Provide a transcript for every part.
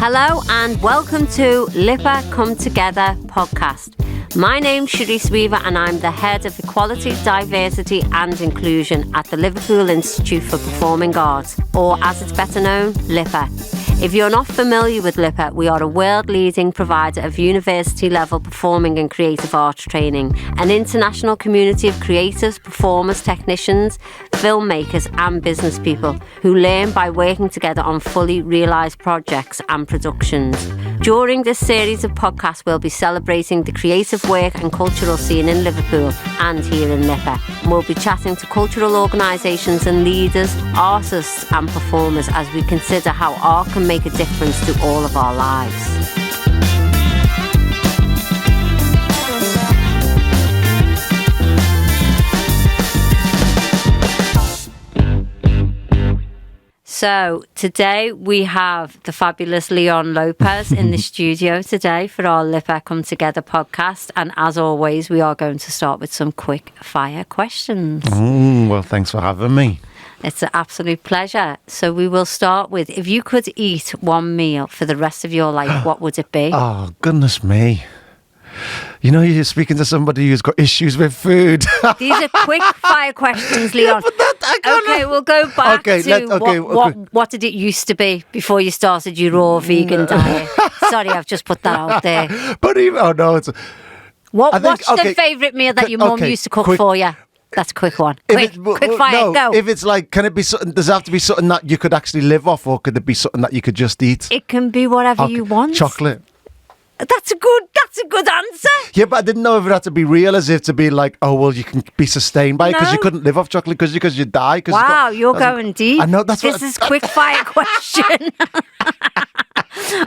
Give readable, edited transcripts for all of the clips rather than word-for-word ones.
Hello and welcome to LIPA Come Together podcast. My name's Cherise Weaver and I'm the Head of Equality, Diversity and Inclusion at the Liverpool Institute for Performing Arts, or as it's better known, LIPA. If you're not familiar with LIPA, we are a world-leading provider of university-level performing and creative arts training, an international community of creators, performers, technicians, filmmakers and business people who learn by working together on fully realised projects and productions. During this series of podcasts, we'll be celebrating the creative work and cultural scene in Liverpool and here in LIPA. And we'll be chatting to cultural organisations and leaders, artists and performers as we consider how art can make a difference to all of our lives. So today we have the fabulous Leon Lopez in the studio today for our LIPA Come Together podcast. And as always, we are going to start with some quick fire questions. Well, thanks for having me. It's an absolute pleasure. So we will start with, if you could eat one meal for the rest of your life, what would it be? Oh, goodness me. You know, you're speaking to somebody who's got issues with food. These are quick fire questions, Leon. Okay, we'll go back to what did it used to be before you started your raw vegan diet? Sorry, I've just put that out there. But even, oh no, it's... What's the favourite meal that your mum used to cook for you? That's a quick one. Quick fire, go. If it's like, can it be something, does it have to be something that you could actually live off, or could it be something that you could just eat? It can be whatever you want. Chocolate. That's a good answer. Yeah, but I didn't know if it had to be real, as if to be like, oh, well, you can be sustained by it because you couldn't live off chocolate because you die. Wow, you're going deep. I know, that's this is quick fire question.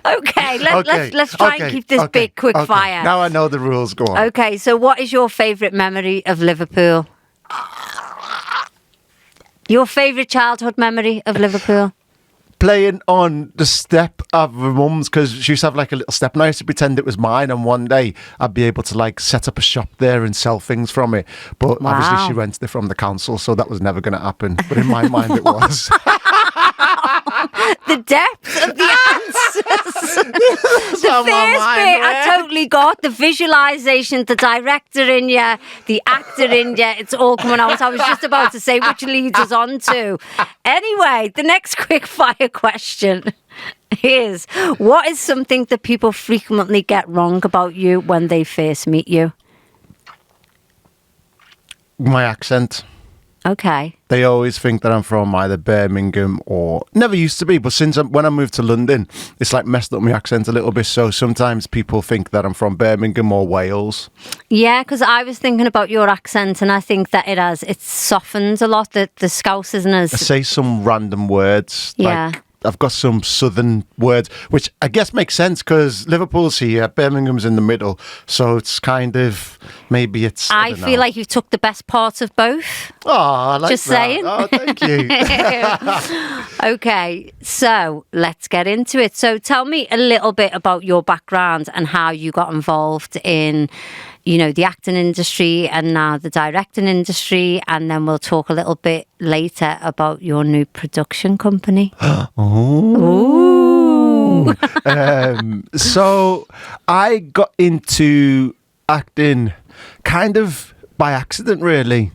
Okay, let's try and keep this big quick fire. Now I know the rules. Go on. Okay, so what is your favourite memory of Liverpool? Your favourite childhood memory of Liverpool? Playing on the step of my mum's, because she used to have like a little step and I used to pretend it was mine, and one day I'd be able to like set up a shop there and sell things from it, but obviously she rented it from the council, so that was never going to happen, but in my mind it was. The depth of the answers. The first bit I totally got. The visualisation, the director in you, the actor in you, it's all coming out. I was just about to say which leads us on to. Anyway, the next quick fire question is, what is something that people frequently get wrong about you when they first meet you? My accent. Okay. They always think that I'm from either Birmingham or... Never used to be, but when I moved to London, it's like messed up my accent a little bit. So sometimes people think that I'm from Birmingham or Wales. Yeah, because I was thinking about your accent and I think that it softens a lot, the Scousers and us. I say some random words. Yeah. Like, I've got some southern words, which I guess makes sense because Liverpool's here, Birmingham's in the middle. So it's kind of, maybe it's... I feel like you took the best part of both. Oh, I like Just that. saying. Oh, thank you. Okay, so let's get into it. So tell me a little bit about your background and how you got involved in, the acting industry and now the directing industry, and then we'll talk a little bit later about your new production company. Ooh. So I got into acting kind of by accident, really.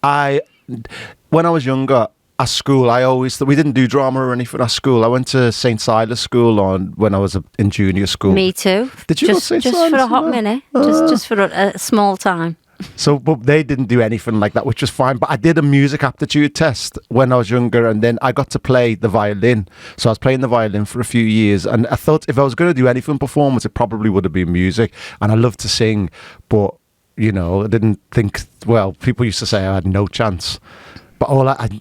When I was younger, at school, we didn't do drama or anything at school. I went to St. Silas School when I was in junior school. Me too. Did you go to St. Silas? Just for a hot minute. Just for a small time. So, but they didn't do anything like that, which was fine. But I did a music aptitude test when I was younger, and then I got to play the violin. So I was playing the violin for a few years, and I thought if I was going to do anything performance, it probably would have been music. And I love to sing, but I didn't think. Well, people used to say I had no chance. But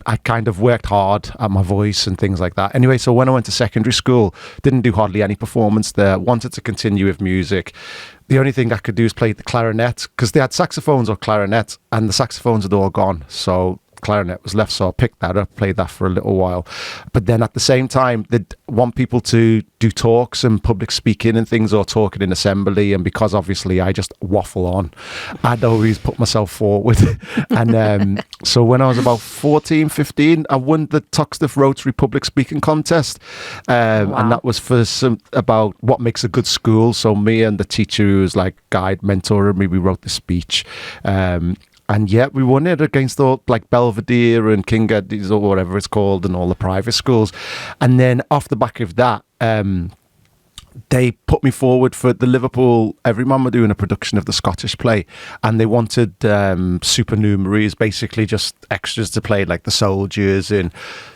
I kind of worked hard at my voice and things like that. Anyway, so when I went to secondary school, didn't do hardly any performance there, wanted to continue with music. The only thing I could do is play the clarinet, because they had saxophones or clarinet, and the saxophones had all gone. So clarinet was left, so I picked that up, played that for a little while. But then at the same time, they'd want people to do talks and public speaking and things, or talking in assembly. And because obviously I just waffle on, I'd always put myself forward. And so when I was about 14, 15, I won the Toxteth Rotary public speaking contest. And that was for about what makes a good school. So me and the teacher who was like guide, mentoring me, we wrote the speech. And yeah, we won it against all like Belvedere and King Eddie's or whatever it's called, and all the private schools. And then off the back of that, they put me forward for the Liverpool. Everyman were doing a production of the Scottish play, and they wanted supernumeraries, basically just extras to play like the soldiers and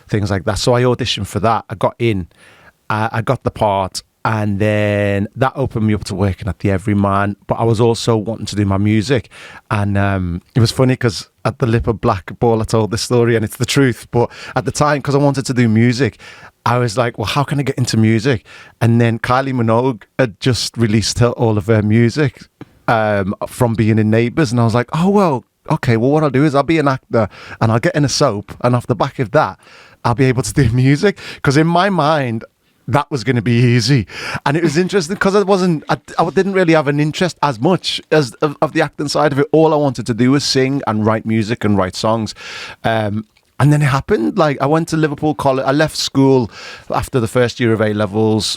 things like that. So I auditioned for that. I got in, I got the part. And then that opened me up to working at the Everyman. But I was also wanting to do my music. And it was funny because at the LIPA Black Ball, I told this story and it's the truth. But at the time, because I wanted to do music, I was like, well, how can I get into music? And then Kylie Minogue had just released all of her music from being in Neighbours. And I was like, oh, well, okay, well, what I'll do is I'll be an actor and I'll get in a soap. And off the back of that, I'll be able to do music. Because in my mind, that was going to be easy. And it was interesting because I didn't really have an interest as much as of the acting side of it. All I wanted to do was sing and write music and write songs. And then it happened. Like, I went to Liverpool College. I left school after the first year of A-levels,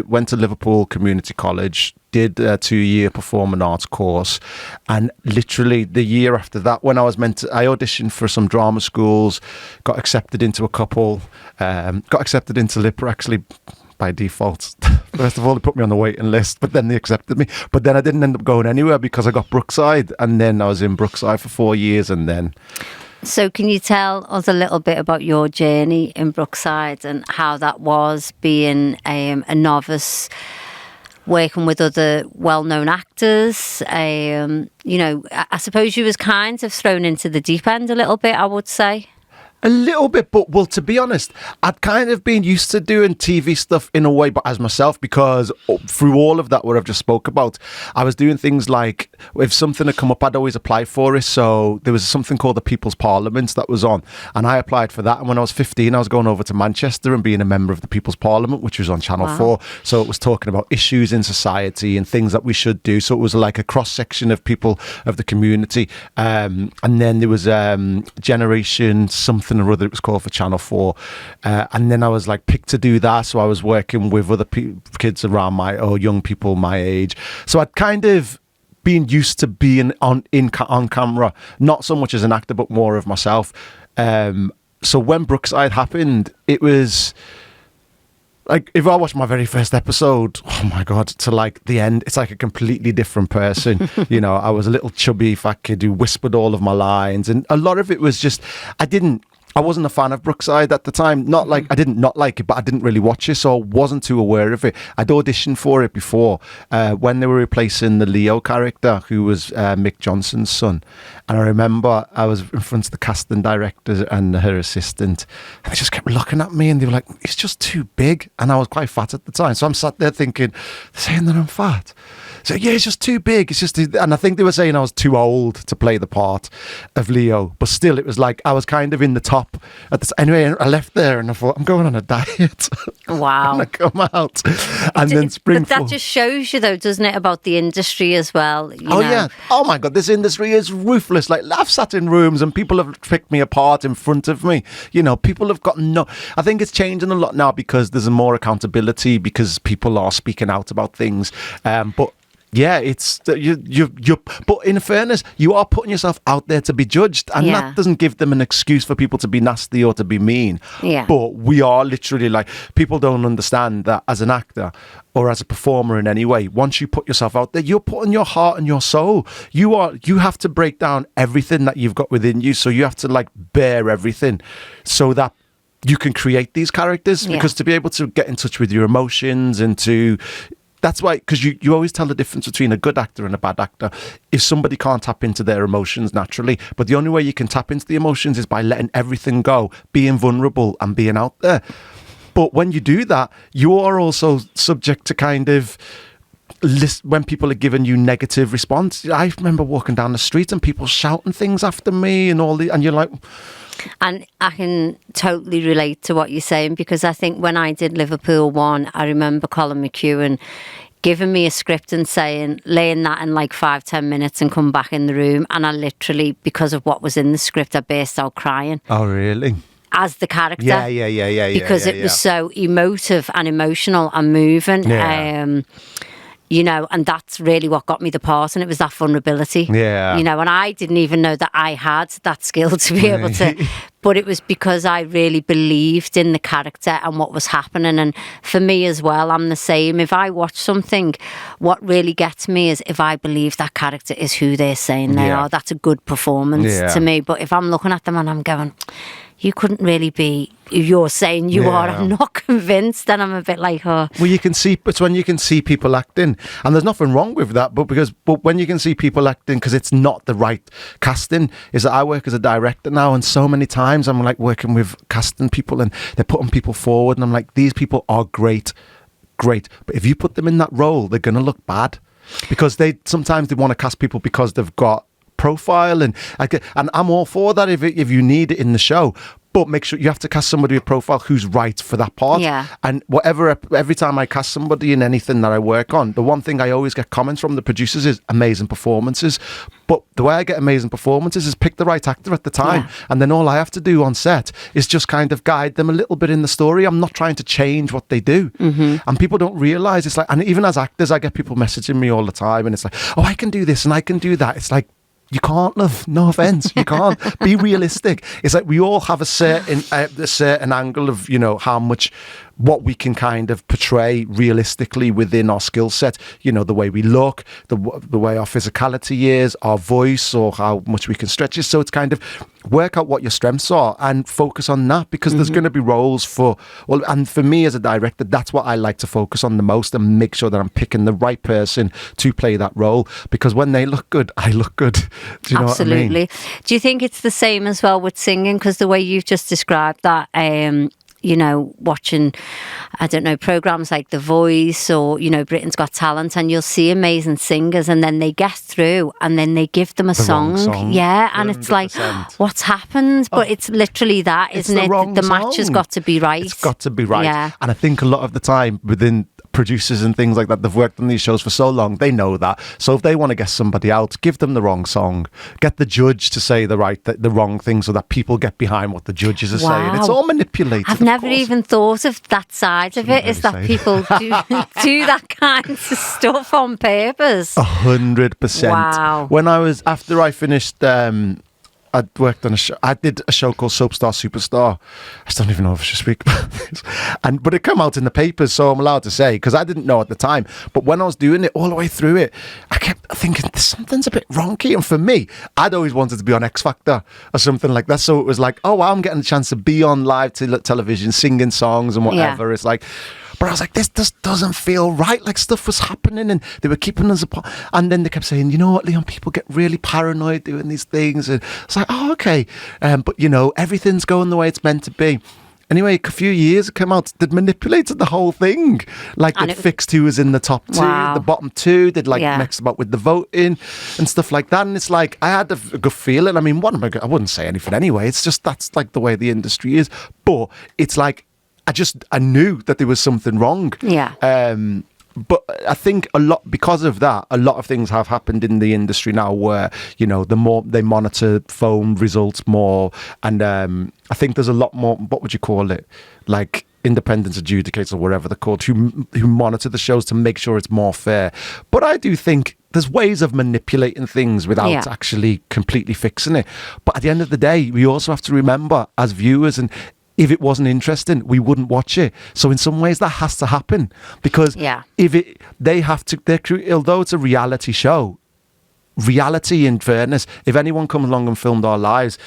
went to Liverpool Community College, did a 2-year performing arts course. And literally the year after that, when I auditioned for some drama schools, got accepted into a couple, got accepted into LIPA actually by default. First of all, they put me on the waiting list, but then they accepted me. But then I didn't end up going anywhere because I got Brookside, and then I was in Brookside for 4 years, and then... So can you tell us a little bit about your journey in Brookside and how that was being a novice, working with other well-known actors? I suppose you was kind of thrown into the deep end a little bit, I would say. A little bit, but well, to be honest, I'd kind of been used to doing TV stuff in a way, but as myself, because through all of that, what I've just spoke about, I was doing things like, if something had come up, I'd always apply for it. So there was something called the People's Parliament that was on, and I applied for that. And when I was 15, I was going over to Manchester and being a member of the People's Parliament, which was on Channel 4. So it was talking about issues in society and things that we should do. So it was like a cross-section of people of the community. And then there was Generation something or other, it was called, for Channel 4, and then I was like picked to do that. So I was working with other kids around young people my age. So I'd kind of been used to being on camera, not so much as an actor, but more of myself. So when Brookside happened, it was like, if I watch my very first episode, oh my God, to like the end, it's like a completely different person. I was a little chubby fat kid who whispered all of my lines, and a lot of it was just, I wasn't a fan of Brookside at the time. Not like I didn't not like it, but I didn't really watch it, so I wasn't too aware of it. I'd auditioned for it before when they were replacing the Leo character, who was Mick Johnson's son. And I remember I was in front of the casting director and her assistant, and they just kept looking at me, and they were like, "He's just too big." And I was quite fat at the time, so I'm sat there thinking, they're saying that I'm fat. So yeah, it's just too big. It's just, and I think they were saying I was too old to play the part of Leo, but still, it was like I was kind of in the top. Anyway, I left there and I thought, I'm going on a diet. Wow. And I come out, and then But that just shows you, though, doesn't it, about the industry as well? Yeah. Oh my God, this industry is ruthless. Like, I've sat in rooms and people have picked me apart in front of me. People have got I think it's changing a lot now because there's more accountability, because people are speaking out about things. But yeah, it's you. But in fairness, you are putting yourself out there to be judged, and that doesn't give them an excuse for people to be nasty or to be mean. Yeah. But we are literally like, people don't understand that as an actor or as a performer in any way, once you put yourself out there, you're putting your heart and your soul. You have to break down everything that you've got within you. So you have to like bear everything, so that you can create these characters. Because to be able to get in touch with your emotions and to That's why, because you always tell the difference between a good actor and a bad actor. If somebody can't tap into their emotions naturally, but the only way you can tap into the emotions is by letting everything go, being vulnerable and being out there. But when you do that, you are also subject to kind of when people are giving you negative response. I remember walking down the street and people shouting things after me and all the, and you're like, And I can totally relate to what you're saying, because I think when I did Liverpool 1, I remember Colin McEwen giving me a script and saying, laying that in like 5-10 minutes and come back in the room. And I literally, because of what was in the script, I burst out crying. Oh, really? As the character. Yeah. Because it was so emotive and emotional and moving. Yeah. You know, and that's really what got me the part, and it was that vulnerability. Yeah. You know, and I didn't even know that I had that skill to be able to, but it was because I really believed in the character and what was happening. And for me as well, I'm the same. If I watch something, what really gets me is if I believe that character is who they're saying they are, that's a good performance to me. But if I'm looking at them and I'm going, you couldn't really be who you're saying you are, I'm not convinced, then I'm a bit like, oh. Well, you can see, it's when you can see people acting, and there's nothing wrong with that, but when you can see people acting because it's not the right casting, is that I work as a director now, and so many times I'm like working with casting people and they're putting people forward, and I'm like, these people are great, but if you put them in that role, they're going to look bad, because sometimes they want to cast people because they've got profile, and I'm all for that if you need it in the show, but make sure you have to cast somebody with profile who's right for that part. And every time I cast somebody in anything that I work on, the one thing I always get comments from the producers is amazing performances. But the way I get amazing performances is pick the right actor at the time, and then all I have to do on set is just kind of guide them a little bit in the story. I'm not trying to change what they do. And people don't realize, it's like, and even as actors, I get people messaging me all the time, and it's like, oh, I can do this and I can do that. It's like, you can't, love. No offense. You can't. Be realistic. It's like we all have a certain angle of, you know, how much, what we can kind of portray realistically within our skill set. You know, the way we look, the way our physicality is, our voice, or how much we can stretch it. So it's kind of work out what your strengths are and focus on that, because there's going to be roles and for me as a director, that's what I like to focus on the most, and make sure that I'm picking the right person to play that role, because when they look good, I look good. Do you know what I mean? Do you think it's the same as well with singing? Because the way you've just described that, you know, watching, I don't know, programs like The Voice or, you know, Britain's Got Talent, and you'll see amazing singers and then they get through and then they give them a song. Yeah, and 100%. It's like, what's happened? But it's literally that, isn't it? The match has got to be right. It's got to be right. Yeah. And I think a lot of the time within producers and things like that, they've worked on these shows for so long, they know that. So if they want to get somebody out, give them the wrong song, get the judge to say the wrong thing, so that people get behind what the judges are saying. It's all manipulated. I've never even thought of that side of it, is that people do that kind of stuff on purpose. 100%. Wow. After I finished, I'd worked on a show. I did a show called Soapstar Superstar. I still don't even know if I should speak about this. But it came out in the papers, so I'm allowed to say, because I didn't know at the time. But when I was doing it, all the way through it, I kept thinking, something's a bit wonky. And for me, I'd always wanted to be on X Factor or something like that. So it was like, oh, wow, I'm getting a chance to be on live television, singing songs and whatever. It's like... But I was like, this just doesn't feel right. Like, stuff was happening and they were keeping us apart. And then they kept saying, you know what, Leon, people get really paranoid doing these things. And it's like, oh, okay. But, you know, everything's going the way it's meant to be. Anyway, a few years it came out, they'd manipulated the whole thing. Like, they'd fixed who was in the top two, the bottom two. They'd mixed about with the voting and stuff like that. And it's like, I had a good feeling. I mean, I wouldn't say anything anyway. It's just, that's like the way the industry is. But it's like, I knew that there was something wrong. Yeah. But I think because of that, a lot of things have happened in the industry now where, you know, the more they monitor phone results more. And I think there's a lot more, what would you call it? Like independent adjudicators or whatever they're called, who monitor the shows to make sure it's more fair. But I do think there's ways of manipulating things without actually completely fixing it. But at the end of the day, we also have to remember as viewers, and if it wasn't interesting, we wouldn't watch it. So in some ways that has to happen, because although it's a reality show, reality, in fairness, if anyone comes along and filmed our lives,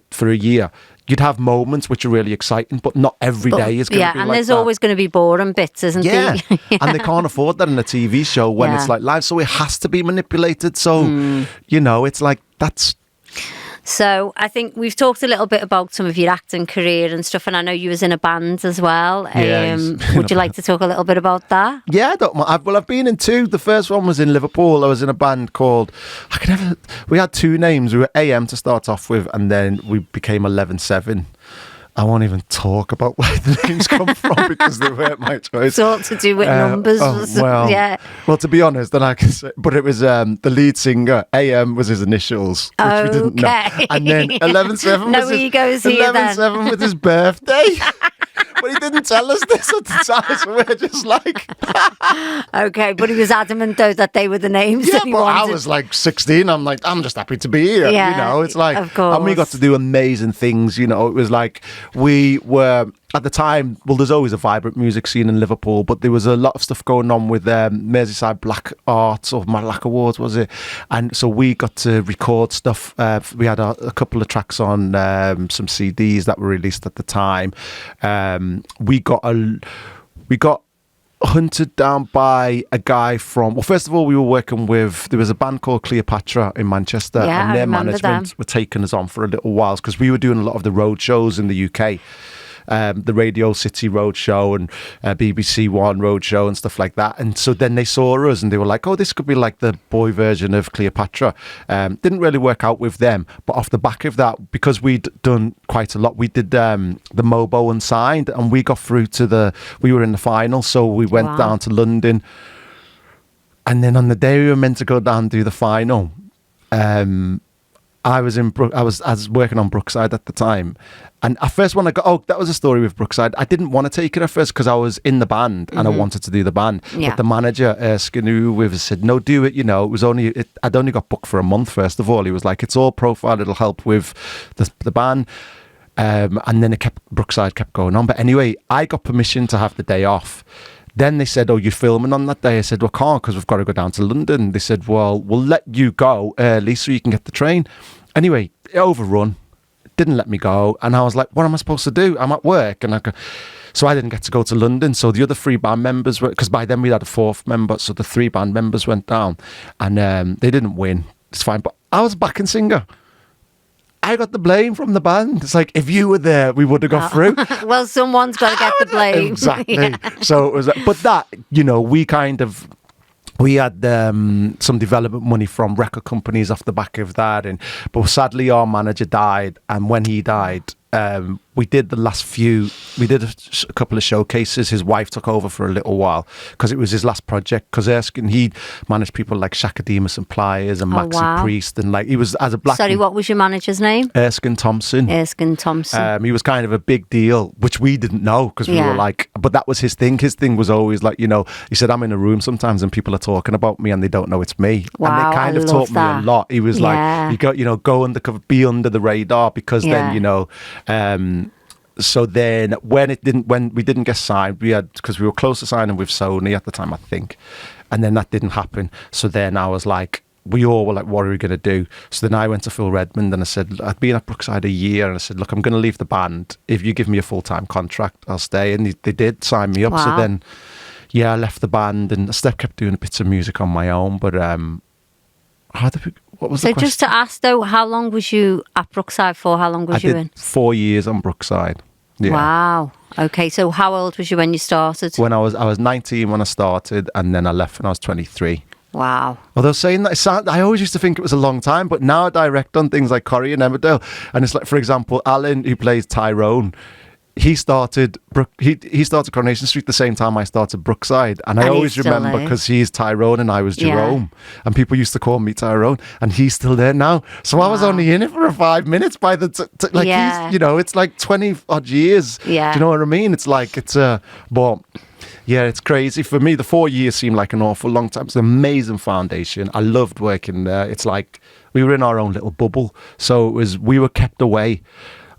for a year, you'd have moments which are really exciting, but not every day is going to be like that. Yeah, and there's always going to be boring bits, isn't there? And they can't afford that in a TV show when it's like live, so it has to be manipulated. So, you know, it's like, that's... So I think we've talked a little bit about some of your acting career and stuff, and I know you was in a band as well. Would you like to talk a little bit about that? Yeah, I don't mind. I've been in two. The first one was in Liverpool. I was in a band called, we had two names. We were AM to start off with, and then we became 11-7. I won't even talk about where the names come from because they weren't my choice. It's all to do with numbers. Yeah. Well, to be honest, then I can say, but it was the lead singer. AM was his initials, which we didn't know. And then 11-7 no egos here then. 11-7 was his birthday. But he didn't tell us this at the time, so we're just like... Okay, but he was adamant, though, that they were the names that he wanted. I was like 16. I'm like, I'm just happy to be here. Yeah, you know, it's like... Of course. And we got to do amazing things, you know. It was like, we were... At the time, well, there's always a vibrant music scene in Liverpool, but there was a lot of stuff going on with Merseyside Black Arts, or Black Awards, was it? And so we got to record stuff. We had a couple of tracks on some CDs that were released at the time. We got hunted down by a guy from... Well, first of all, we were working with... There was a band called Cleopatra in Manchester, and their management were taking us on for a little while because we were doing a lot of the road shows in the UK. The Radio City Road Show and BBC One Road Show and stuff like that. And so then they saw us and they were like, oh, this could be like the boy version of Cleopatra. Didn't really work out with them. But off the back of that, because we'd done quite a lot, we did the Mobo Unsigned, and we got through to we were in the final. So we went down to London. And then on the day we were meant to go down and do the final, I was working on Brookside at the time, and at first when I got, that was a story with Brookside. I didn't want to take it at first because I was in the band and I wanted to do the band. But the manager, Cherise Weaver, said, "No, do it." You know, I'd only got booked for a month. First of all, he was like, "It's all profile. It'll help with the band." And then Brookside kept going on. But anyway, I got permission to have the day off. Then they said, oh, you're filming on that day? I said, well, I can't because we've got to go down to London. They said, well, we'll let you go early so you can get the train. Anyway, it overrun. Didn't let me go. And I was like, what am I supposed to do? I'm at work. So I didn't get to go to London. So the other three band members were... Because by then we had a fourth member. So the three band members went down. And they didn't win. It's fine. But I was a backing singer. I got the blame from the band. It's like, if you were there, we would have got through. Well, someone's got to get the blame. Exactly. Yeah. So it was, but that, you know, we had some development money from record companies off the back of that. But sadly, our manager died. And when he died, we did a couple of showcases. His wife took over for a little while because it was his last project. Because Erskine, he managed people like Shaka Demus and Pliers and Maxi Priest, and like he was as a black. Sorry, what was your manager's name? Erskine Thompson. Erskine Thompson. He was kind of a big deal, which we didn't know because we were like, but that was his thing. His thing was always like, you know, he said, I'm in a room sometimes and people are talking about me and they don't know it's me. Wow, and they kind of taught me a lot. He was like, you got, you know, go undercover, be under the radar because then, you know, so then when we didn't get signed, because we were close to signing with Sony at the time, I think, and then that didn't happen. So then I was like, we all were like, what are we going to do? So then I went to Phil Redmond and I said, I'd been at Brookside a year, and I said, look, I'm going to leave the band. If you give me a full-time contract, I'll stay. And they did sign me up. Wow. So then, I left the band and I kept doing bits of music on my own. But what was the question? Just to ask though, how long was you at Brookside for? How long was you in? 4 years on Brookside. Yeah. Wow. Okay, so how old was you when you started? When I was 19 when I started, and then I left when I was 23. Wow. Although saying that, I always used to think it was a long time, but now I direct on things like Corrie and Emmerdale, and it's like, for example, Alan, who plays Tyrone, he started Coronation Street the same time I started Brookside, and I always remember because he's Tyrone and I was Jerome, and people used to call me Tyrone, and he's still there now. So I was only in it for 5 minutes by the he's, you know, it's like 20 odd years. Yeah. Do you know what I mean? It's like but yeah, it's crazy. For me, the 4 years seemed like an awful long time. It's an amazing foundation. I loved working there. It's like we were in our own little bubble, so we were kept away.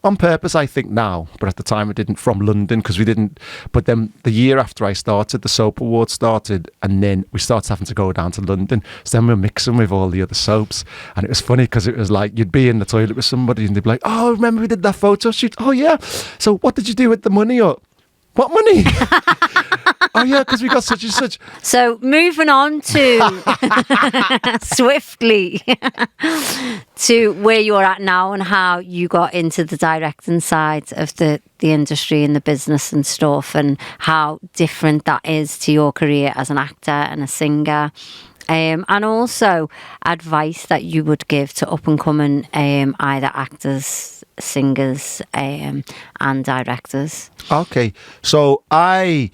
On purpose, I think now, but at the time I didn't, from London, because we didn't. But then the year after I started, the Soap Awards started, and then we started having to go down to London. So then we were mixing with all the other soaps, and it was funny because it was like you'd be in the toilet with somebody and they'd be like, oh, remember we did that photo shoot? Oh yeah, so what did you do with the money? Or what money? Oh yeah, because we got such and such. So moving on to swiftly to where you're at now and how you got into the directing side of the industry and the business and stuff, and how different that is to your career as an actor and a singer. And also advice that you would give to up and coming either actors, singers, and directors. Okay, so it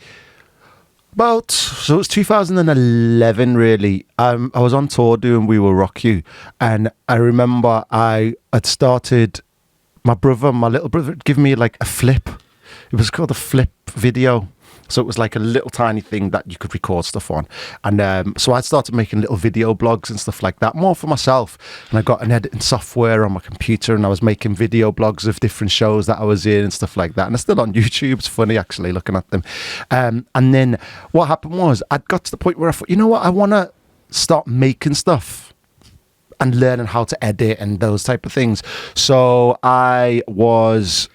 was 2011 really. I was on tour doing We Will Rock You, and I remember I had started. My little brother, had given me like a flip. It was called a flip video. So it was like a little tiny thing that you could record stuff on. And so I started making little video blogs and stuff like that, more for myself. And I got an editing software on my computer, and I was making video blogs of different shows that I was in and stuff like that. And they're still on YouTube. It's funny, actually, looking at them. And then what happened was I got to the point where I thought, you know what, I want to start making stuff and learning how to edit and those type of things. So I was...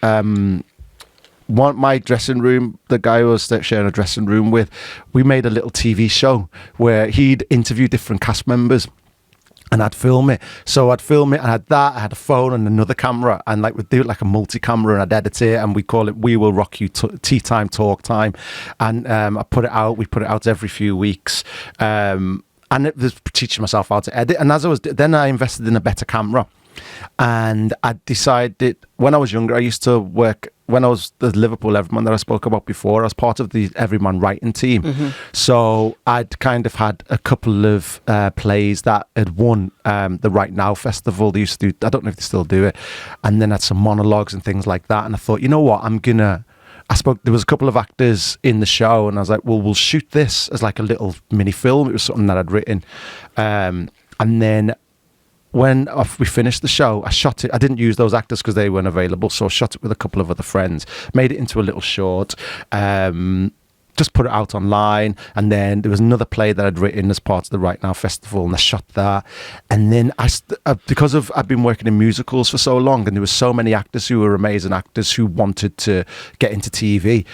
my dressing room, the guy I was sharing a dressing room with, we made a little TV show where he'd interview different cast members, and I'd film it. So I'd film it, and I had a phone and another camera, and like we'd do it like a multi-camera, and I'd edit it, and we call it We Will Rock You Tea Time, Talk Time. And we put it out every few weeks. And it was teaching myself how to edit. And then I invested in a better camera. And I decided, when I was younger, I used to work, when I was the Liverpool Everyman that I spoke about before, I was part of the Everyman writing team. Mm-hmm. So I'd kind of had a couple of plays that had won the Right Now Festival. They used to do, I don't know if they still do it. And then I had some monologues and things like that. And I thought, you know what, there was a couple of actors in the show, and I was like, well, we'll shoot this as like a little mini film. It was something that I'd written. And then when we finished the show, I shot it. I didn't use those actors because they weren't available, so I shot it with a couple of other friends, made it into a little short, just put it out online. And then there was another play that I'd written as part of the Right Now Festival, and I shot that. And then because I've been working in musicals for so long, and there were so many actors who were amazing actors who wanted to get into TV,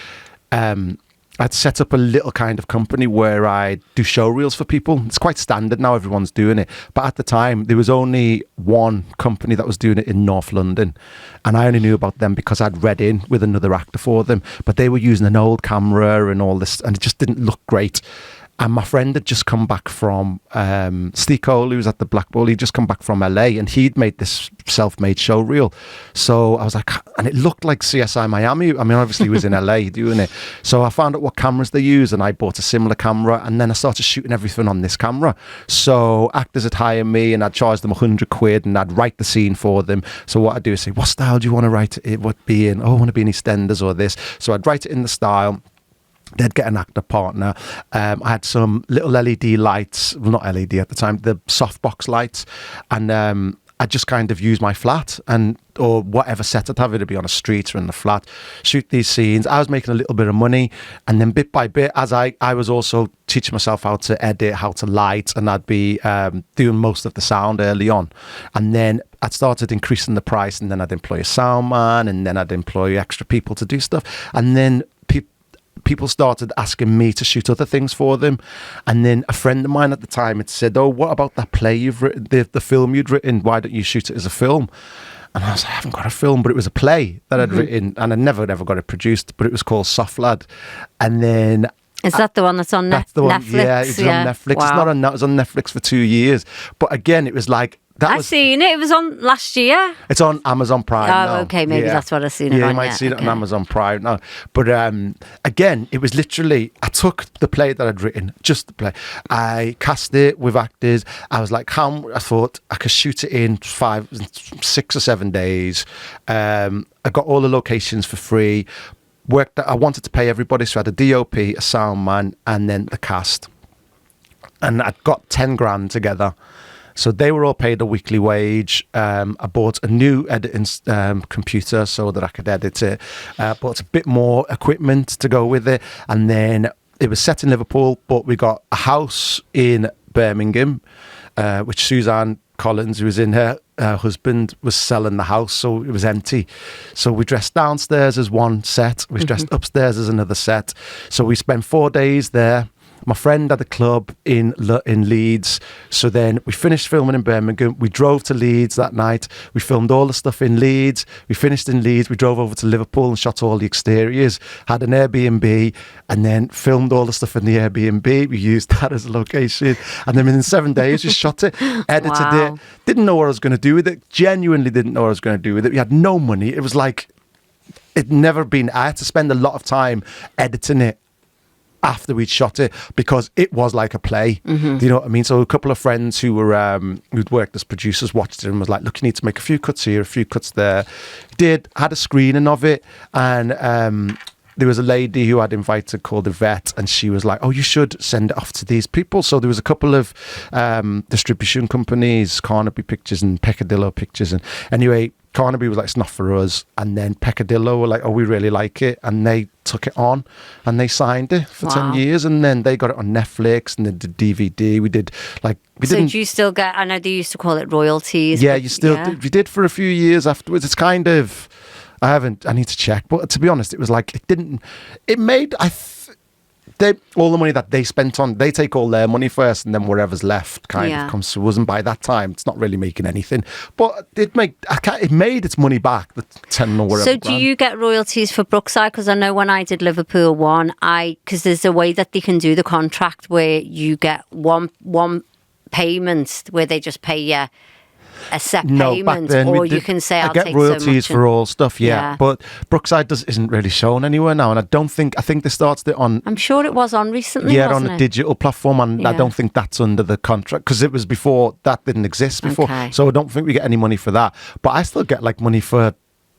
I'd set up a little kind of company where I do show reels for people. It's quite standard now, everyone's doing it. But at the time, there was only one company that was doing it in North London. And I only knew about them because I'd read in with another actor for them. But they were using an old camera and all this, and it just didn't look great. And my friend had just come back from Steve Cole, who was at the Black Bull. He'd just come back from LA, and he'd made this self-made show reel. So I was like, and it looked like CSI Miami. I mean, obviously he was in LA doing it. So I found out what cameras they use, and I bought a similar camera, and then I started shooting everything on this camera. So actors would hire me, and I'd charge them £100, and I'd write the scene for them. So what I'd do is say, what style do you want to write it? What be in? Oh, I want to be in EastEnders or this. So I'd write it in the style. They'd get an actor partner. I had some little LED lights, well, not LED at the time, the softbox lights, and I just kind of use my flat or whatever set I'd have. It'd be on a street or in the flat, shoot these scenes. I was making a little bit of money, and then bit by bit, as I was also teaching myself how to edit, how to light, and I'd be doing most of the sound early on. And then I'd started increasing the price, and then I'd employ a sound man, and then I'd employ extra people to do stuff. And then people started asking me to shoot other things for them. And then a friend of mine at the time had said, oh, what about that play you've written, the film you'd written? Why don't you shoot it as a film? And I was like, I haven't got a film, but it was a play that I'd written, and I never got it produced, but it was called Soft Lad. And then... Is that the one that's on Netflix? Yeah, it's on Netflix. Wow. It's not on that. It was on Netflix for 2 years. But again, it was like... I've seen it. It was on last year. It's on Amazon Prime now. Okay, maybe that's what I've seen it on. Yeah, you might see it on Amazon Prime now. But again, it was literally, I took the play that I'd written, just the play. I cast it with actors. I was like, I thought I could shoot it in 6 or 7 days. I got all the locations for free. I wanted to pay everybody, so I had a DOP, a sound man, and then the cast. And I'd got 10 grand together. So they were all paid a weekly wage. I bought a new editing computer so that I could edit it. Bought a bit more equipment to go with it. And then it was set in Liverpool, but we got a house in Birmingham, which Suzanne Collins, who was in her husband was selling the house, so it was empty. So we dressed downstairs as one set, we dressed upstairs as another set. So we spent 4 days there. My friend had a club in Leeds. So then we finished filming in Birmingham. We drove to Leeds that night. We filmed all the stuff in Leeds. We finished in Leeds. We drove over to Liverpool and shot all the exteriors. Had an Airbnb and then filmed all the stuff in the Airbnb. We used that as a location. And then within 7 days, we shot it, edited it. Didn't know what I was going to do with it. Genuinely didn't know what I was going to do with it. We had no money. It was like, it'd never been, I had to spend a lot of time editing it after we'd shot it, because it was like a play. Do you know what I mean? So a couple of friends who were who'd worked as producers watched it and was like, look, you need to make a few cuts here, a few cuts there. Had a screening of it, and there was a lady who I'd invited called Yvette, and she was like, oh, you should send it off to these people. So there was a couple of distribution companies, Carnaby Pictures and Peccadillo Pictures, and anyway, Carnaby was like, it's not for us. And then Peccadillo were like, oh, we really like it. And they took it on and they signed it for 10 years. And then they got it on Netflix and they did DVD. We did like... So do you still get... I know they used to call it royalties. Yeah, you still... Yeah. We did for a few years afterwards. It's kind of... I need to check. But to be honest, it was like, it didn't... It made... all the money that they spent on, they take all their money first, and then whatever's left kind of comes to us. And by that time, it's not really making anything. But it made its money back, the 10 or whatever. So do you get royalties for Brookside? Because I know when I did Liverpool 1, because there's a way that they can do the contract where you get one payment where they just pay you a set payment, or you can say I'll get take royalties so much for all stuff, but Brookside isn't really shown anywhere now, and I think they started it on... I'm sure it was on recently, on a digital platform, and I don't think that's under the contract, because it was before, that didn't exist before, so I don't think we get any money for that, but I still get like money for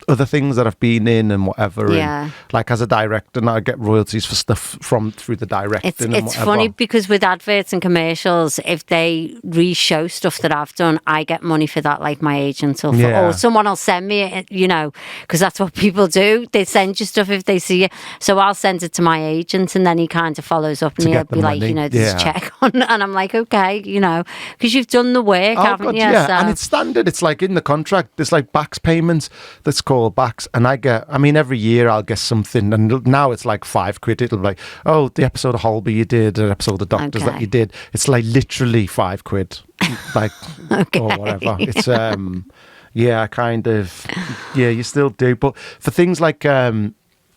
other things that I've been in and whatever. And like as a director now, I get royalties for stuff through the directing. It's funny because with adverts and commercials, if they re-show stuff that I've done, I get money for that, like my agent or someone will send me it, because that's what people do. They send you stuff if they see it. So I'll send it to my agent, and then he kind of follows up and he'll be like, there's a check on, and I'm like, okay, because you've done the work, haven't you? Yeah, so. And it's standard. It's like in the contract, there's like backs payments that's called backs, and every year I'll get something, and now it's like £5. It'll be like, oh, the episode of Holby you did, an episode of Doctors that you did. It's like literally £5, like or whatever. It's I kind of you still do, but for things like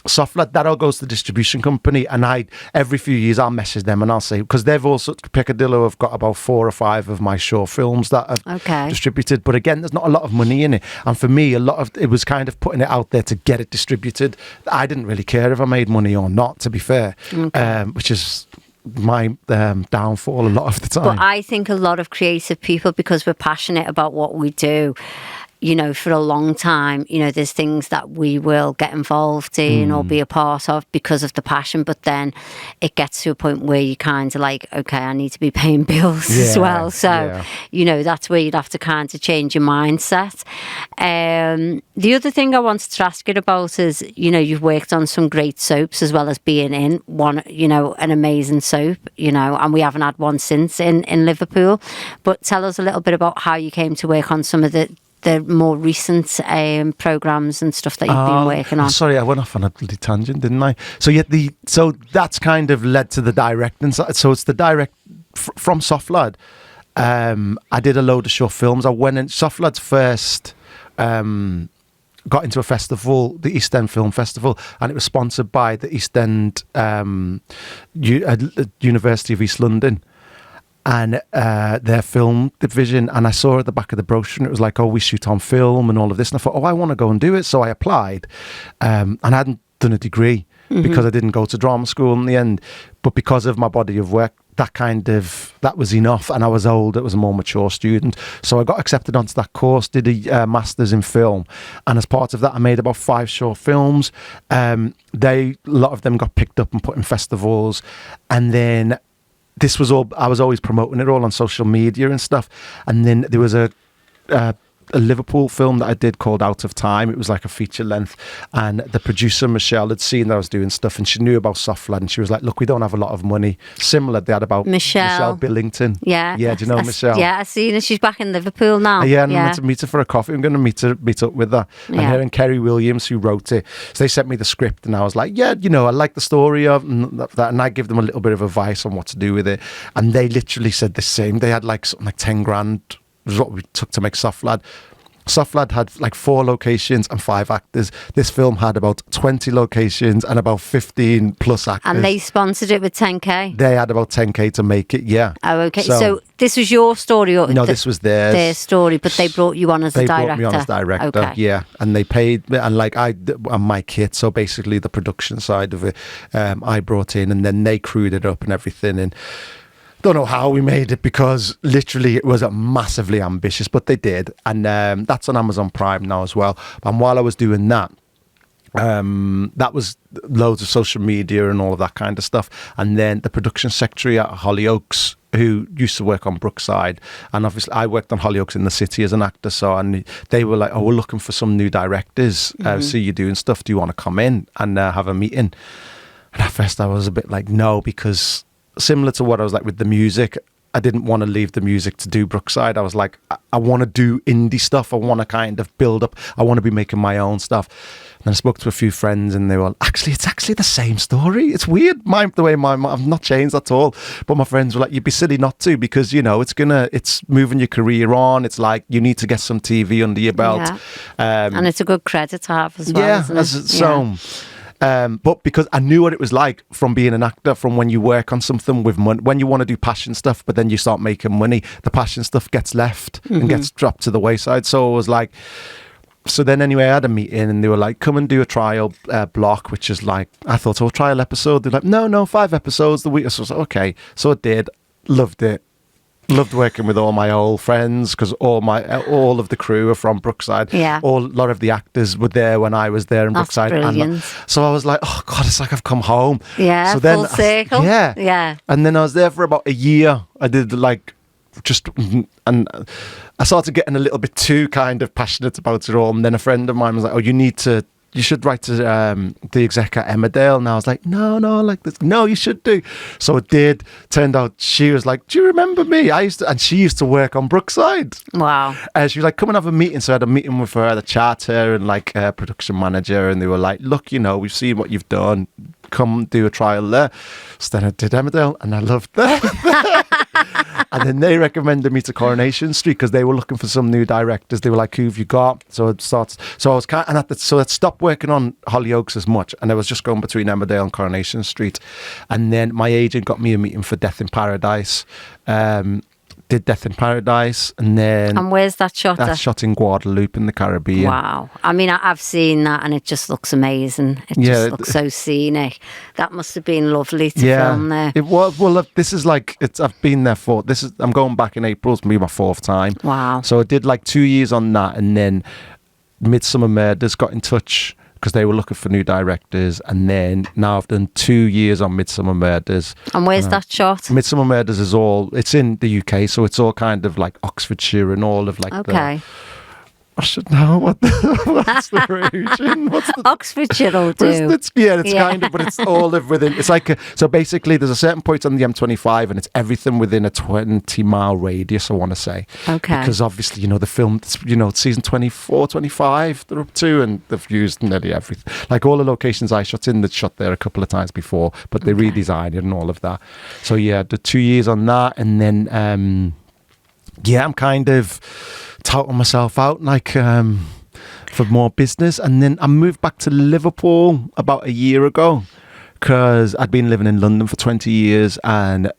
Softlat, that all goes to the distribution company, and every few years I'll message them and I'll say, because they've also, Piccadillo have got about 4 or 5 of my short films that are distributed, but again, there's not a lot of money in it, and for me, a lot of it was kind of putting it out there to get it distributed. I didn't really care if I made money or not, to be fair, which is my downfall a lot of the time. But I think a lot of creative people, because we're passionate about what we do, for a long time, there's things that we will get involved in or be a part of because of the passion. But then it gets to a point where you kind of like, okay, I need to be paying bills as well. So, that's where you'd have to kind of change your mindset. The other thing I wanted to ask you about is, you've worked on some great soaps as well as being in one, an amazing soap, and we haven't had one since in Liverpool. But tell us a little bit about how you came to work on some of the more recent programmes and stuff that you've been working on. Sorry, I went off on a bloody tangent, didn't I? So that's kind of led to the directing side. So it's the from Softlad. I did a load of short films. I went in Softlad's first. Got into a festival, the East End Film Festival, and it was sponsored by the East End University of East London. And their film division, and I saw at the back of the brochure, and it was like, oh, we shoot on film and all of this, and I thought, oh, I want to go and do it. So I applied, and I hadn't done a degree because I didn't go to drama school in the end, but because of my body of work, that was enough, and I was old, it was a more mature student, so I got accepted onto that course, did a master's in film, and as part of that I made about 5 short films. A lot of them got picked up and put in festivals, and then I was always promoting it all on social media and stuff. And then there was a a Liverpool film that I did called Out of Time. It was like a feature length, and the producer Michelle had seen that I was doing stuff, and she knew about Soft Lad, and she was like, look, we don't have a lot of money. Similar, they had about Michelle Billington. Yeah, do you know Michelle? Yeah, I've seen her. She's back in Liverpool now. Yeah, and I'm going to meet her for a coffee. I'm going to meet up with her. And her and Kerry Williams, who wrote it. So they sent me the script, and I was like, yeah, I like the story of that, and I give them a little bit of advice on what to do with it. And they literally said the same. They had like something like 10 grand was what we took to make Soft Lad. Soft Lad had like 4 locations and 5 actors. This film had about 20 locations and about 15 plus actors. And they sponsored it with 10k? They had about 10k to make it, yeah. Oh, okay. So this was your story? Or no, this was theirs. Their story, but they brought you on as a director? They brought me on as director, okay. Yeah. And they paid, and like on my kit, so basically the production side of it, I brought in, and then they crewed it up and everything, and don't know how we made it, because literally it was massively ambitious, but they did. And that's on Amazon Prime now as well. And while I was doing that, that was loads of social media and all of that kind of stuff. And then the production secretary at Hollyoaks, who used to work on Brookside, and obviously I worked on Hollyoaks in the city as an actor, so, and they were like, oh, we're looking for some new directors, see you doing stuff, do you want to come in and have a meeting? And at first I was a bit like, no, because similar to what I was like with the music, I didn't want to leave the music to do Brookside. I was like, I want to do indie stuff. I want to kind of build up. I want to be making my own stuff. And I spoke to a few friends, and they were it's actually the same story. It's weird, the way I've not changed at all. But my friends were like, you'd be silly not to, because it's moving your career on. It's like you need to get some TV under your belt, and it's a good credit to have as well. Isn't it? But because I knew what it was like from being an actor, from when you work on something with money, when you want to do passion stuff, but then you start making money, the passion stuff gets left and gets dropped to the wayside. So it was like, so then anyway, I had a meeting, and they were like, come and do a trial block, which is like, I thought, oh, trial episode. They're like, no, 5 episodes the week. So I was like, okay. So I did, loved it. Loved working with all my old friends, because all of the crew are from Brookside. Yeah. A lot of the actors were there when I was there in That's Brookside. Brilliant. And so I was like, oh God, it's like I've come home. Yeah, so then, full circle. Yeah. And then I was there for about a year. I did and I started getting a little bit too kind of passionate about it all. And then a friend of mine was like, oh, you should write to the exec at Emmerdale. And I was like, no, like this. No, you should do. So it did. Turned out she was like, do you remember me? And she used to work on Brookside. Wow. She was like, come and have a meeting. So I had a meeting with her, the charter and like production manager. And they were like, look, we've seen what you've done. Come do a trial there. So then I did Emmerdale, and I loved that. And then they recommended me to Coronation Street, because they were looking for some new directors. They were like, who have you got? So it starts. So I was so I stopped working on Hollyoaks as much, and I was just going between Emmerdale and Coronation Street. And then my agent got me a meeting for Death in Paradise. Did Death in Paradise, and then... And where's that shot? That's shot in Guadeloupe in the Caribbean. Wow. I mean, I've seen that, and it just looks amazing. It just looks so scenic. That must have been lovely to film there. It was. Well, this is like, I've been there for, I'm going back in April. It's going to be my 4th time. Wow. So I did like 2 years on that, and then Midsummer Murders got in touch, because they were looking for new directors, and then now I've done 2 years on Midsummer Murders. And where's that shot? Midsummer Murders it's in the UK, so it's all kind of like Oxfordshire and all of like I should know what's the region. What's the Oxfordshire will do. Kind of, but it's all within. It's like so. Basically, there's a certain point on the M25, and it's everything within a 20-mile radius. I want to say, okay, because obviously, the film, it's season 24, 25 they're up to, and they've used nearly everything. Like all the locations I shot in, that shot there a couple of times before, but they redesigned it and all of that. So yeah, the 2 years on that, and then I'm kind of touting myself out like for more business, and then I moved back to Liverpool about a year ago, because I'd been living in London for 20 years, and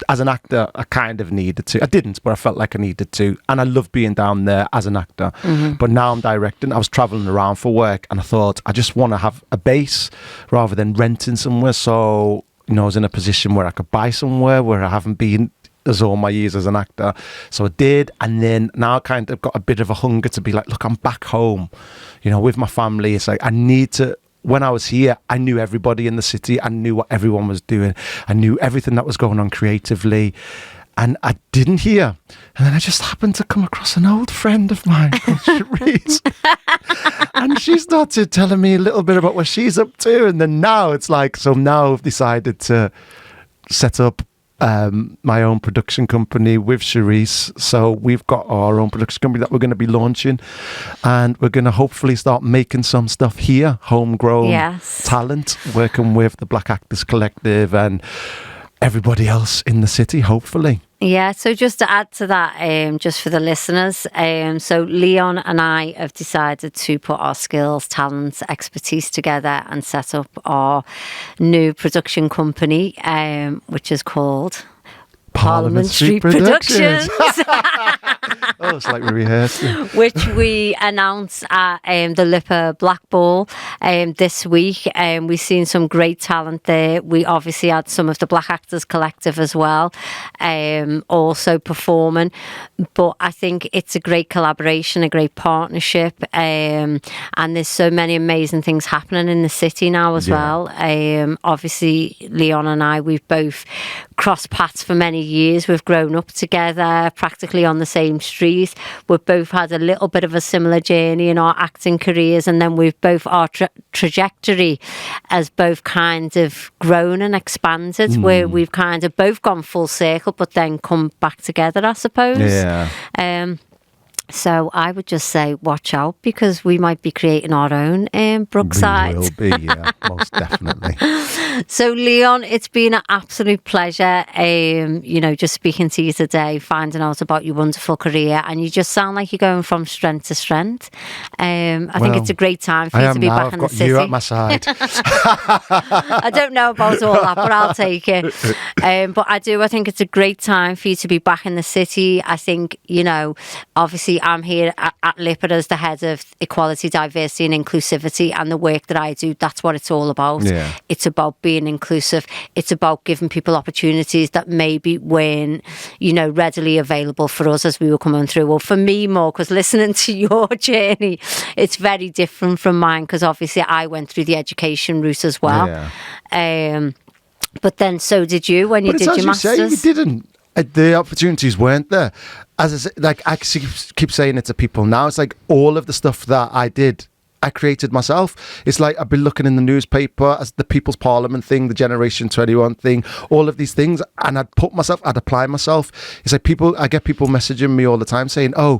as an actor I kind of needed to. I didn't, but I felt like I needed to, and I loved being down there as an actor. But now I'm directing. I was travelling around for work, and I thought I just want to have a base rather than renting somewhere. So I was in a position where I could buy somewhere where I haven't been as all my years as an actor. So I did, and then now I kind of got a bit of a hunger to be like, look, I'm back home, with my family. It's like I need to. When I was here, I knew everybody in the city. I knew what everyone was doing. I knew everything that was going on creatively. And I didn't hear. And then I just happened to come across an old friend of mine called Cherise. And she started telling me a little bit about what she's up to. And then now it's like, so now I've decided to set up my own production company with Cherise. So we've got our own production company that we're going to be launching. And we're going to hopefully start making some stuff here, homegrown talent, working with the Black Actors Collective and everybody else in the city, hopefully. Yeah, so just to add to that, just for the listeners, so Leon and I have decided to put our skills, talents, expertise together and set up our new production company, which is called Parliament Street Productions. Oh, it's like we rehearsed it. Which we announced at the LIPA Black Ball this week. We've seen some great talent there. We obviously had some of the Black Actors Collective as well, also performing. But I think it's a great collaboration, a great partnership, and there's so many amazing things happening in the city now as well. Obviously, Leon and I, we've both crossed paths for many years. We've grown up together, practically on the same street. We've both had a little bit of a similar journey in our acting careers, and then we've both, our trajectory has both kind of grown and expanded, where we've kind of both gone full circle, but then come back together, I suppose. Yeah. So I would just say, watch out, because we might be creating our own Brookside. We will be, yeah, most definitely. So, Leon, it's been an absolute pleasure, just speaking to you today, finding out about your wonderful career, and you just sound like you're going from strength to strength. I think it's a great time for you to be back in the city. You at my side. I don't know about all that, but I'll take it. But I think it's a great time for you to be back in the city. I think, obviously I'm here at LIPA as the head of equality, diversity and inclusivity, and the work that I do, that's what it's all about. Yeah. It's about being inclusive. It's about giving people opportunities that maybe weren't, readily available for us as we were coming through. Well, for me more, because listening to your journey, it's very different from mine, because obviously I went through the education route as well. Yeah. But then so did you when you did your masters. Say, you didn't. The opportunities weren't there. As I say, like I keep saying it to people now, it's like all of the stuff that I did, I created myself. It's like I've been looking in the newspaper as the People's Parliament thing, the Generation 21 thing, all of these things, and I'd apply myself. It's like I get people messaging me all the time saying, I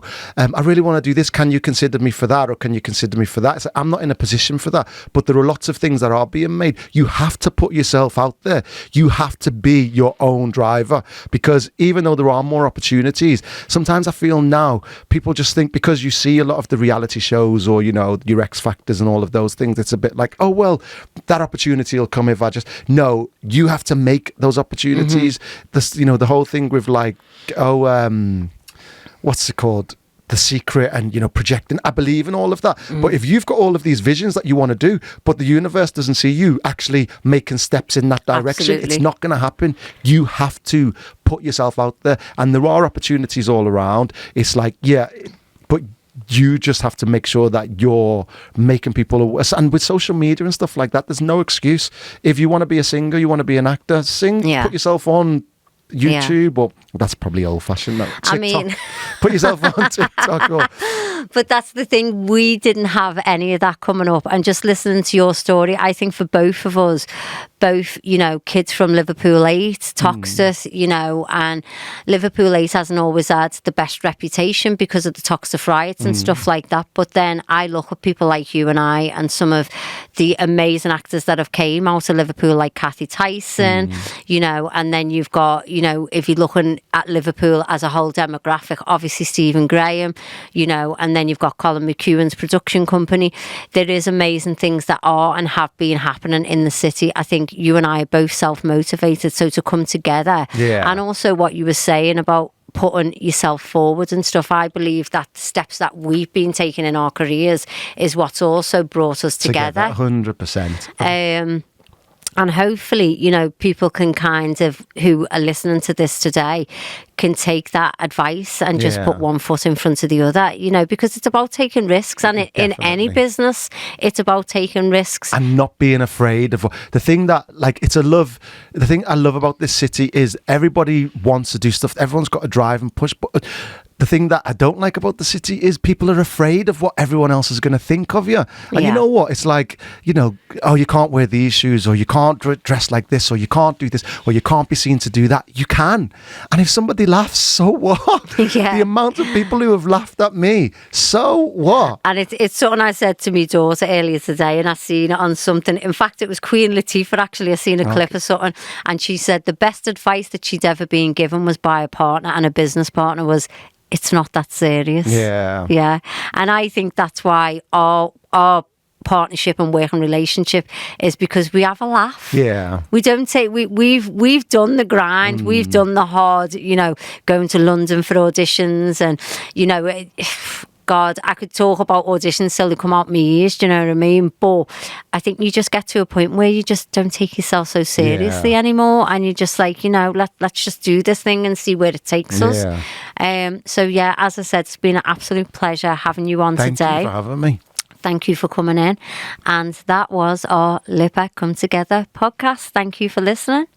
really want to do this. Can you consider me for that? Or can you consider me for that? It's like, I'm not in a position for that, but there are lots of things that are being made. You have to put yourself out there. You have to be your own driver, because even though there are more opportunities, sometimes I feel now people just think because you see a lot of the reality shows or, your X Factors and all of those things, it's a bit like, oh well, that opportunity will come if I just... No, you have to make those opportunities. This, the whole thing with like, what's it called? The Secret and, projecting. I believe in all of that. But if you've got all of these visions that you want to do, but the universe doesn't see you actually making steps in that direction, it's not going to happen. You have to put yourself out there. And there are opportunities all around. It's like, but you just have to make sure that you're making people aware. And with social media and stuff like that, there's no excuse. If you want to be a singer, you want to be an actor, sing, put yourself on YouTube, or that's probably old-fashioned. TikTok. I mean, put yourself on TikTok. But that's the thing, we didn't have any of that coming up. And just listening to your story, I think for both of us, kids from Liverpool 8, Toxteth, and Liverpool 8 hasn't always had the best reputation because of the Toxteth riots and stuff like that. But then I look at people like you and I, and some of the amazing actors that have came out of Liverpool, like Kathy Tyson, and then you've got, if you're looking at Liverpool as a whole demographic, obviously Stephen Graham, and then you've got Colin McEwen's production company. There is amazing things that are and have been happening in the city. I think you and I are both self-motivated, so to come together, and also what you were saying about putting yourself forward and stuff, I believe that the steps that we've been taking in our careers is what's also brought us together. 100%. And hopefully, people can kind of, who are listening to this today, can take that advice and just put one foot in front of the other, you know, because it's about taking risks. And in any business, it's about taking risks. And not being afraid of the thing that, like, the thing I love about this city is everybody wants to do stuff. Everyone's got to drive and push. But the thing that I don't like about the city is people are afraid of what everyone else is going to think of you. And you know what? It's like, you know, oh, you can't wear these shoes, or you can't dress like this, or you can't do this, or you can't be seen to do that. You can. And if somebody laughs, so what? The amount of people who have laughed at me, so what? And it's something I said to my daughter earlier today, and I seen it on something. In fact, it was Queen Latifah, actually. I seen a clip of something, and she said the best advice that she'd ever been given was by a partner, and a business partner was, it's not that serious. Yeah. And I think that's why our partnership and working relationship is because we have a laugh. Yeah. We don't take, we've done the grind, we've done the hard, you know, going to London for auditions, and, you know, God, I could talk about auditions till they come out my ears, do you know what I mean? But I think you just get to a point where you just don't take yourself so seriously anymore, and you're just like, you know, let's just do this thing and see where it takes us. So yeah, as I said, it's been an absolute pleasure having you on today. Thank you for having me. Thank you for coming in. And that was our LIPA Come Together podcast. Thank you for listening.